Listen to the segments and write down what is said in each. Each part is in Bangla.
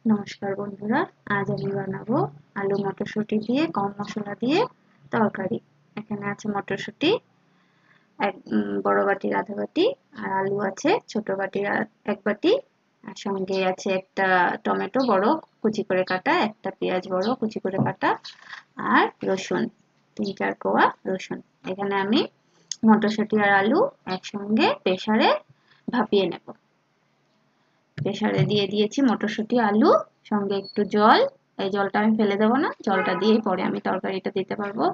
নমস্কার বন্ধুরা, আজ আমি বানাবো আলু মটরশুঁটি দিয়ে কম মশলা দিয়ে তরকারি। এখানে আছে মটরশুঁটি বড় বাটির আধা বাটি, আর আলু আছে ছোট বাটির এক বাটি, আর সঙ্গে আছে একটা টমেটো বড় কুচি করে কাটা, একটা পেঁয়াজ বড় কুচি করে কাটা, আর রসুন 3-4 কোয়া রসুন। এখানে আমি মটরশুঁটি আর আলু একসঙ্গে প্রেসারে ভাপিয়ে নেব। প্রেসারে দিয়ে দিয়েছি মটরশুঁটি আলু, সঙ্গে একটু জল। এই জলটা আমি ফেলে দেবো না, জলটা দিয়ে পরে আমি তরকারিটা দিতে পারবো।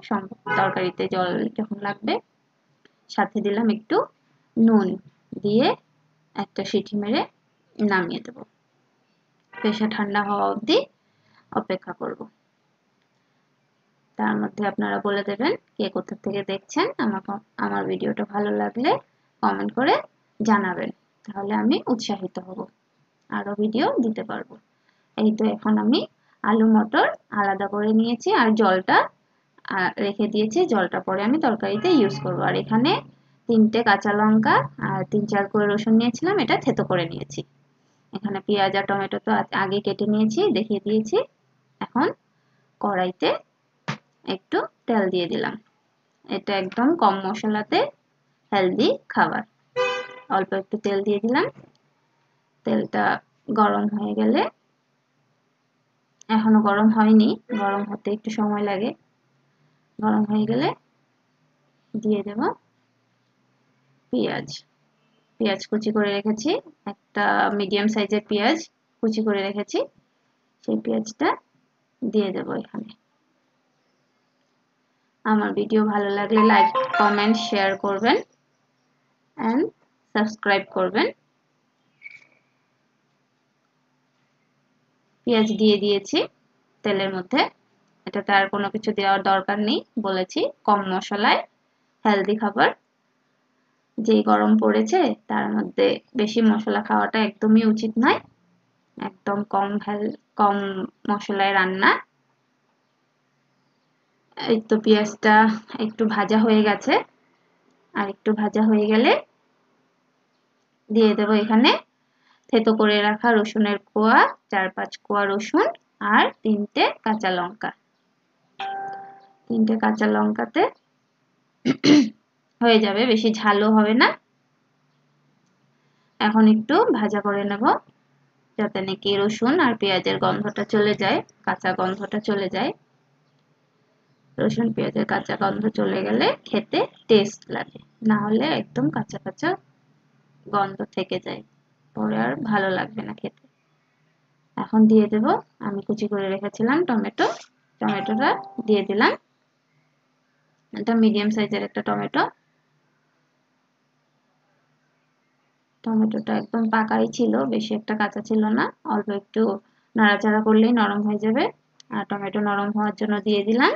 তরকারিতে জল যখন লাগবে, সাথে দিলাম একটু নুন, দিয়ে একটা সিটি মেরে নামিয়ে দেবো। প্রেসার ঠান্ডা হওয়া অবধি অপেক্ষা করব। তার মধ্যে আপনারা বলে দেবেন কে কোথা থেকে দেখছেন। আমার ভিডিওটা ভালো লাগলে কমেন্ট করে জানাবেন, তাহলে আমি উৎসাহিত হব, আরো ভিডিও দিতে পারবো। এই তো এখন আমি আলু মটর আলাদা করে নিয়েছি আর জলটা রেখে দিয়েছি। জলটা পরে আমি তরকারিতে ইউজ করব। আর এখানে 3টে কাঁচা লঙ্কা আর 3-4 করে রসুন নিয়েছিলাম, এটা থেতো করে নিয়েছি। এখানে পেঁয়াজ আর টমেটো তো আগে কেটে নিয়েছি, দেখিয়ে দিয়েছি। এখন কড়াইতে একটু তেল দিয়ে দিলাম। এটা একদম কম মশলাতে হেলদি খাবার। অল্প একটু তেল দিয়ে দিলাম। তেলটা গরম হয়ে গেলে, এখনো গরম হয়নি, গরম হতে একটু সময় লাগে, গরম হয়ে গেলে দিয়ে দেব পেঁয়াজ। পেঁয়াজ কুচি করে রেখেছি, একটা মিডিয়াম সাইজের পেঁয়াজ কুচি করে রেখেছি, সেই পেঁয়াজটা দিয়ে দেব এখানে। আমার ভিডিও ভালো লাগলে লাইক, কমেন্ট, শেয়ার করবেন এন্ড সাবস্ক্রাইব করবেন। পেঁয়াজ দিয়ে দিয়েছি তেলের মধ্যে। এটাতে আর কোনো কিছু দেওয়ার দরকার নেই, বলেছি কম মশলায় হেলদি খাবার। যেই গরম পড়েছে তার মধ্যে বেশি মশলা খাওয়াটা একদমই উচিত নয়। একদম কম মশলায় রান্না। এই তো পেঁয়াজটা একটু ভাজা হয়ে গেছে, আর একটু ভাজা হয়ে গেলে দিয়ে দেব এখানে থেতো করে রাখা রসুনের কোয়া, 4-5 কোয়া রসুন আর 3টে কাঁচা লঙ্কা। 3টে কাঁচা লঙ্কাতে হয়ে যাবে, বেশি ঝালও হবে না। এখন একটু ভাজা করে নেব, যাতে নাকি রসুন আর পেঁয়াজের গন্ধটা চলে যায়, কাঁচা গন্ধটা চলে যায়। রসুন পেঁয়াজের কাঁচা গন্ধ চলে গেলে খেতে টেস্ট লাগে, না হলে একদম কাঁচা কাঁচা গন্ধ থেকে যায়, পরে আর ভালো লাগবে না খেতে। এখন দিয়ে দেব আমি কুচি করে রেখেছিলাম টমেটো। টমেটোটা দিয়ে দিলাম। এটা মিডিয়াম সাইজের একটা টমেটো। টমেটোটা একদম পাকাই ছিল, বেশি একটা কাঁচা ছিল না। অল্প একটু নাড়াচাড়া করলেই নরম হয়ে যাবে। আর টমেটো নরম হওয়ার জন্য দিয়ে দিলাম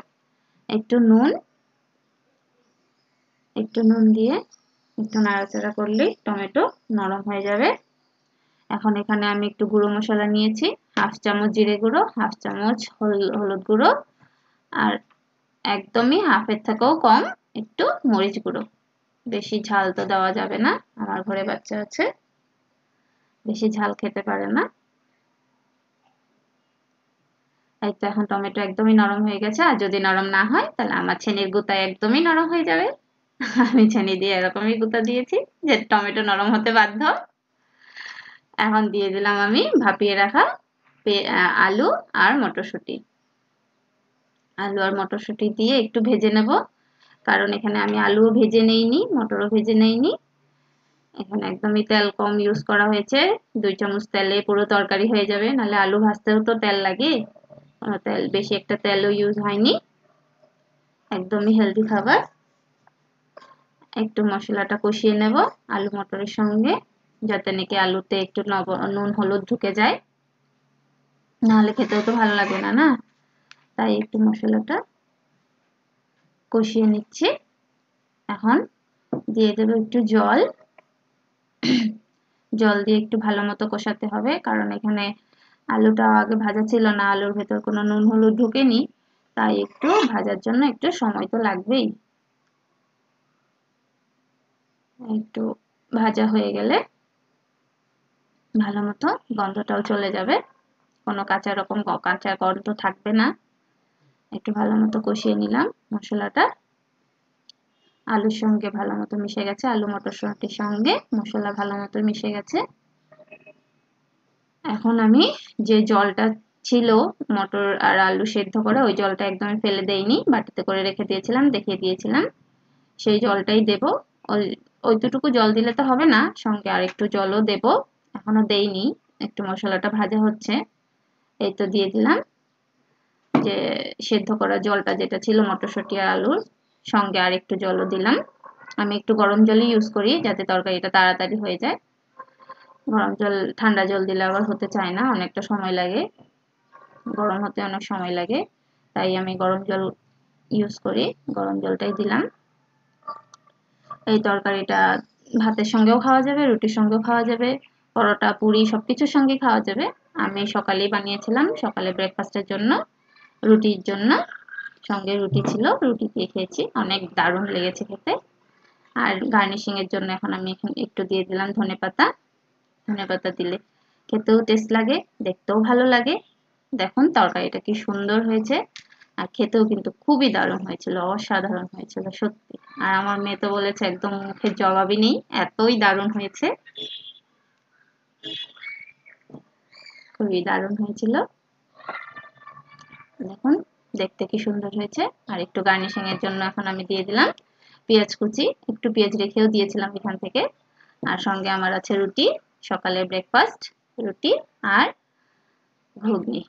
একটু নুন। একটু নুন দিয়ে একটু নাড়াচাড়া করলেই টমেটো নরম হয়ে যাবে। এখন এখানে আমি একটু গুঁড়ো মশলা নিয়েছি, 1/2 চামচ জিরে গুঁড়ো, 1/2 চামচ হলুদ গুঁড়ো, আর একদমই হাফের থেকেও কম একটু মরিচ গুঁড়ো। বেশি ঝাল তো দেওয়া যাবে না, আমার ঘরে বাচ্চা আছে, বেশি ঝাল খেতে পারে না। এই তো এখন টমেটো একদমই নরম হয়ে গেছে। আর যদি নরম না হয় তাহলে আমার ছেনির গুঁতায় একদমই নরম হয়ে যাবে। আমি ছেনি দিয়ে এরকমই গুঁতা দিয়েছি যে টমেটো নরম হতে বাধ্য। এখন দিয়ে দিলাম আমি ভাপিয়ে রাখা আলু আর মটরশুঁটি। আলু আর মটরশুঁটি দিয়ে একটু ভেজে নেব, কারণ এখানে আমি আলুও ভেজে নেইনি, মটরও ভেজে নেইনি। এখানে একদমই তেল কম ইউজ করা হয়েছে, 2 চামচ তেলে পুরো তরকারি হয়ে যাবে, নাহলে আলু ভাজতেও তো তেল লাগে। তেল বেশি একটা তেলও ইউজ হয়নি, একদমই হেলদি খাবার। একটু মশলাটা কষিয়ে নেব আলু মটরের সঙ্গে, যাতে নাকি আলুতে একটু নুন হলুদ ঢুকে যায়, নাহলে খেতেও তো ভালো লাগবে না, না? তাই একটু মশলাটা কষিয়ে নিচ্ছি। এখন দিয়ে দেব একটু জল। জল দিয়ে একটু ভালো মতো কষাতে হবে, কারণ এখানে আলুটা আগে ভাজা ছিল না, আলুর ভেতর কোনো নুন হলুদ ঢোকেনি, তাই একটু ভাজার জন্য একটু সময় তো লাগবেই। একটু ভাজা হয়ে গেলে ভালো মতো গন্ধটাও চলে যাবে। কোনো কাঁচা গন্ধ থাকবে না। একটু ভালো মতো কষিয়ে নিলাম মশলাটা। আলুর সঙ্গে ভালো মতো মিশে গেছে, আলু মটরশুঁটির সঙ্গে মশলা ভালো মতো মিশে গেছে। এখন আমি যে জলটা ছিল মটর আর আলু সেদ্ধ করে, ওই জলটা একদমই ফেলে দেইনি, বাটিতে করে রেখে দিয়েছিলাম, দেখিয়ে দিয়েছিলাম, সেই জলটাই দেব। ওইটুকু জল দিলে তো হবে না, সঙ্গে আর একটু জলও দেব। এখনো দেইনি, একটু মশলাটা ভাজা হচ্ছে, এই তো দিয়ে দিলাম যে সেদ্ধ করা জলটা যেটা ছিল মটরশুঁটি আর আলুর সঙ্গে, আর একটু জলও দিলাম। আমি একটু গরম জলই ইউজ করি যাতে তরকারিটা তাড়াতাড়ি হয়ে যায়। গরম জল, ঠান্ডা জল দিলে আবার হতে চায় না, অনেকটা সময় লাগে, গরম হতে অনেক সময় লাগে, তাই আমি গরম জল ইউজ করি, গরম জলটাই দিলাম। এই তরকারিটা ভাতের সঙ্গেও খাওয়া যাবে, রুটির সঙ্গেও খাওয়া যাবে, পরোটা পুরি সবকিছুর সঙ্গে খাওয়া যাবে। আমি সকালেই বানিয়েছিলাম, সকালে ব্রেকফাস্টের জন্য, রুটির জন্য, সঙ্গে রুটি ছিল, রুটি দিয়ে খেয়েছি, অনেক দারুণ লেগেছে খেতে। আর গার্নিশিং এর জন্য এখন আমি একটু দিয়ে দিলাম ধনেপাতা। ধনেপাতা দিলে খেতেও টেস্ট লাগে, দেখতেও ভালো লাগে। দেখুন তরকারিটা কি সুন্দর হয়েছে, আর খেতেও কিন্তু খুবই দারুণ হয়েছিল, অসাধারণ হয়েছিল সত্যি। আর আমার মেয়ে তো বলেছে একদম মুখের জবাবই নেই, এতই দারুণ হয়েছে, খুবই দারুণ হয়েছিল। দেখুন দেখতে কি সুন্দর হয়েছে। আর একটু গার্নিশিং এর জন্য এখন আমি দিয়ে দিলাম পেঁয়াজ কুচি, একটু পেঁয়াজ রেখেও দিয়েছিলাম এখান থেকে। আর সঙ্গে আমার আছে রুটি, সকালের ব্রেকফাস্ট, রুটি আর ঘুগনি।